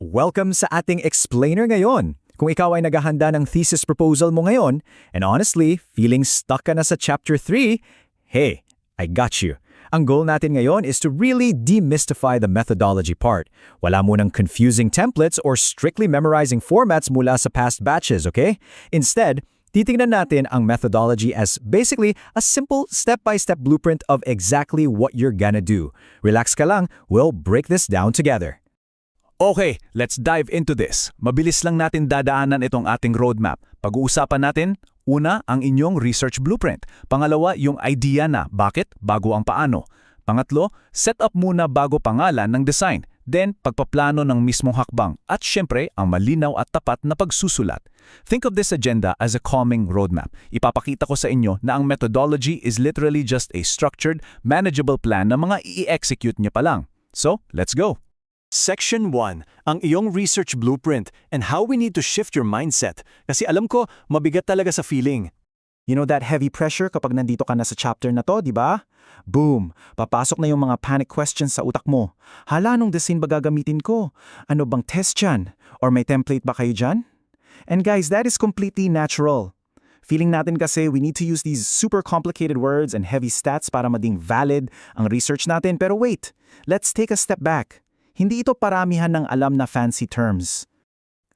Welcome sa ating explainer ngayon. Kung ikaw ay naghahanda ng thesis proposal mo ngayon, and honestly, feeling stuck ka na sa Chapter 3, hey, I got you. Ang goal natin ngayon is to really demystify the methodology part. Wala munang confusing templates or strictly memorizing formats mula sa past batches, okay? Instead, titingnan natin ang methodology as basically a simple step-by-step blueprint of exactly what you're gonna do. Relax ka lang, we'll break this down together. Okay, let's dive into this. Mabilis lang natin dadaanan itong ating roadmap. Pag-uusapan natin, una, ang inyong research blueprint. Pangalawa, yung idea na bakit bago ang paano. Pangatlo, set up muna bago pangalan ng design. Then, pagpaplano ng mismong hakbang. At syempre, ang malinaw at tapat na pagsusulat. Think of this agenda as a calming roadmap. Ipapakita ko sa inyo na ang methodology is literally just a structured, manageable plan na mga i-execute nyo pa lang. So, let's go! Section 1, ang iyong research blueprint and how we need to shift your mindset. Kasi alam ko, mabigat talaga sa feeling. You know that heavy pressure kapag nandito ka na sa chapter na to, di ba? Boom! Papasok na yung mga panic questions sa utak mo. Hala, anong design ba gagamitin ko? Ano bang test dyan? Or may template ba kayo dyan? And guys, that is completely natural. Feeling natin kasi we need to use these super complicated words and heavy stats para maging valid ang research natin. Pero wait, let's take a step back. Hindi ito paramihan ng alam na fancy terms.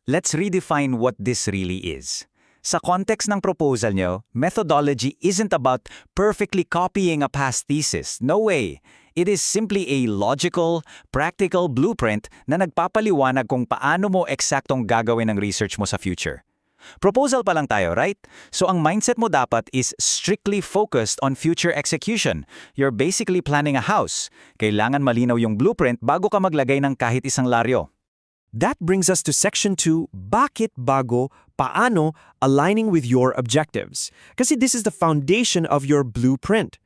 Let's redefine what this really is. Sa context ng proposal nyo, methodology isn't about perfectly copying a past thesis. No way. It is simply a logical, practical blueprint na nagpapaliwanag kung paano mo eksaktong gagawin ang research mo sa future. Proposal pa lang tayo, right? So ang mindset mo dapat is strictly focused on future execution. You're basically planning a house. Kailangan malinaw yung blueprint bago ka maglagay ng kahit isang laryo. That brings us to Section 2, bakit bago, paano, aligning with your objectives. Kasi this is the foundation of your blueprint.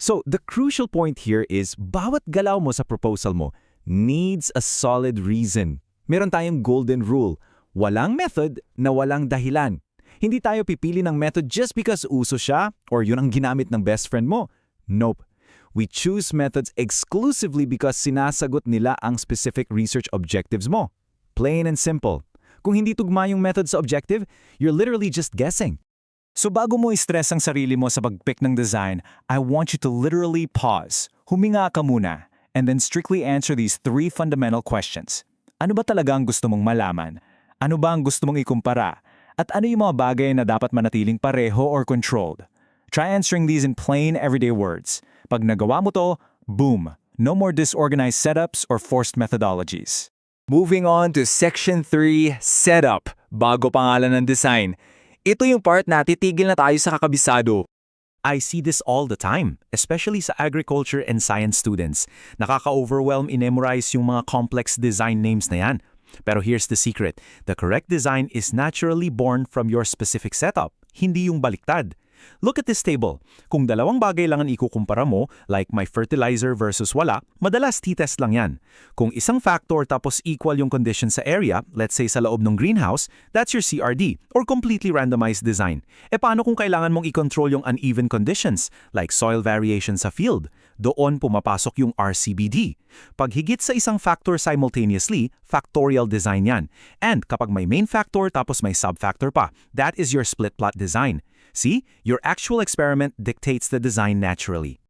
So, the crucial point here is bawat galaw mo sa proposal mo needs a solid reason. Meron tayong golden rule. Walang method na walang dahilan. Hindi tayo pipili ng method just because uso siya or yun ang ginamit ng best friend mo. Nope. We choose methods exclusively because sinasagot nila ang specific research objectives mo. Plain and simple. Kung hindi tugma yung method sa objective, you're literally just guessing. So bago mo i-stress ang sarili mo sa pag-pick ng design, I want you to literally pause. Huminga ka muna, and then strictly answer these 3 fundamental questions. Ano ba talaga ang gusto mong malaman? Ano ba ang gusto mong ikumpara? At ano yung mga bagay na dapat manatiling pareho or controlled? Try answering these in plain everyday words. Pag nagawa mo to, boom! No more disorganized setups or forced methodologies. Moving on to Section 3, Setup, bago pangalan ng design. Ito yung part na titigil na tayo sa kakabisado. I see this all the time, especially sa agriculture and science students. Nakaka-overwhelm i-memorize yung mga complex design names na yan. Pero here's the secret. The correct design is naturally born from your specific setup, hindi yung baliktad. Look at this table. Kung dalawang bagay lang ang ikukumpara mo, like my fertilizer versus wala, madalas t-test lang yan. Kung isang factor tapos equal yung condition sa area, let's say sa loob ng greenhouse, that's your CRD, or completely randomized design. E paano kung kailangan mong i-control yung uneven conditions, like soil variation sa field? Doon pumapasok yung RCBD. Pag higit sa isang factor simultaneously, factorial design yan. And kapag may main factor tapos may sub-factor pa, that is your split plot design. See, your actual experiment dictates the design naturally.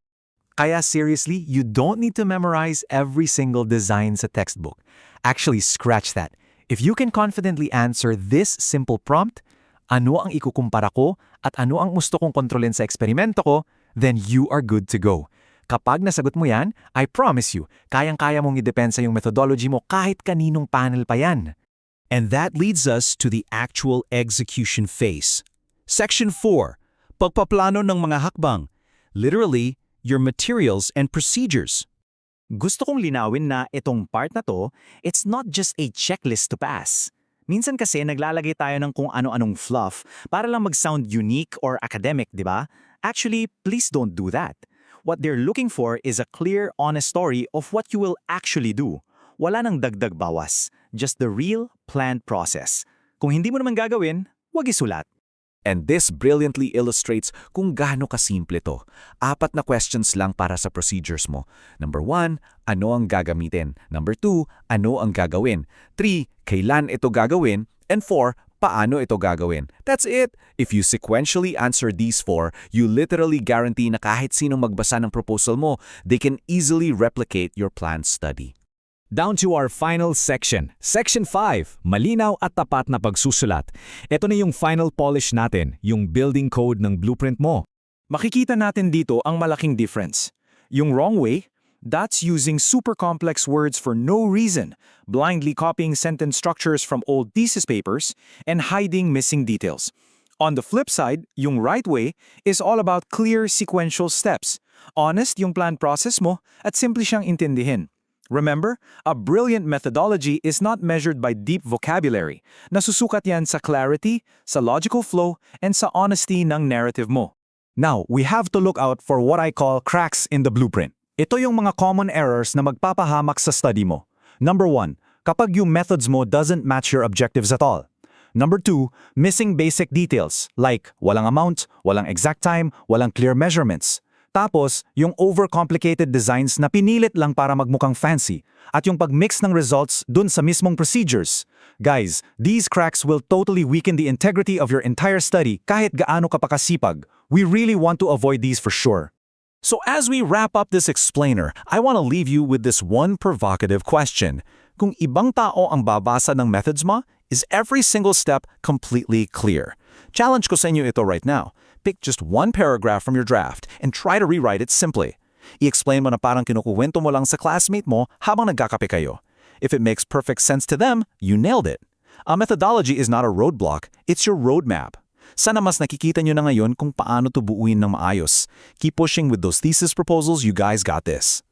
Kaya seriously, you don't need to memorize every single design sa textbook. Actually, scratch that. If you can confidently answer this simple prompt, ano ang ikukumpara ko at ano ang gusto kong kontrolin sa eksperimento ko, then you are good to go. Kapag nasagot mo yan, I promise you, kayang-kaya mong i-depensa yung methodology mo kahit kaninong panel pa yan. And that leads us to the actual execution phase. Section 4, pagpaplano ng mga hakbang. Literally, your materials and procedures. Gusto kong linawin na itong part na to, it's not just a checklist to pass. Minsan kasi naglalagay tayo ng kung ano-anong fluff para lang mag-sound unique or academic, di ba? Actually, please don't do that. What they're looking for is a clear, honest story of what you will actually do. Wala nang dagdag bawas, just the real, planned process. Kung hindi mo naman gagawin, wag isulat. And this brilliantly illustrates kung gaano kasimple to. 4 na questions lang para sa procedures mo. Number 1, ano ang gagamitin? Number 2, ano ang gagawin? 3, kailan ito gagawin? And 4, paano ito gagawin? That's it! If you sequentially answer these 4, you literally guarantee na kahit sinong magbasa ng proposal mo, they can easily replicate your planned study. Down to our final section. Section 5, malinaw at tapat na pagsusulat. Ito na yung final polish natin, yung building code ng blueprint mo. Makikita natin dito ang malaking difference. Yung wrong way, that's using super complex words for no reason, blindly copying sentence structures from old thesis papers, and hiding missing details. On the flip side, yung right way is all about clear sequential steps. Honest yung planned process mo at simple siyang intindihin. Remember, a brilliant methodology is not measured by deep vocabulary. Nasusukat yan sa clarity, sa logical flow, and sa honesty ng narrative mo. Now, we have to look out for what I call cracks in the blueprint. Ito yung mga common errors na magpapahamak sa study mo. Number 1, kapag yung methods mo doesn't match your objectives at all. Number 2, missing basic details like walang amount, walang exact time, walang clear measurements. Tapos, yung overcomplicated designs na pinilit lang para magmukhang fancy at yung pagmix ng results dun sa mismong procedures. Guys, these cracks will totally weaken the integrity of your entire study kahit gaano ka pa kasipag. We really want to avoid these for sure. So as we wrap up this explainer, I want to leave you with this one provocative question. Kung ibang tao ang babasa ng methods mo, is every single step completely clear? Challenge ko sa inyo ito right now. Pick just one paragraph from your draft and try to rewrite it simply. I-explain mo na parang kinukuwento mo lang sa classmate mo habang nagkakape kayo. If it makes perfect sense to them, you nailed it. A methodology is not a roadblock, it's your roadmap. Sana mas nakikita nyo na ngayon kung paano to buuin ng maayos. Keep pushing with those thesis proposals, you guys got this.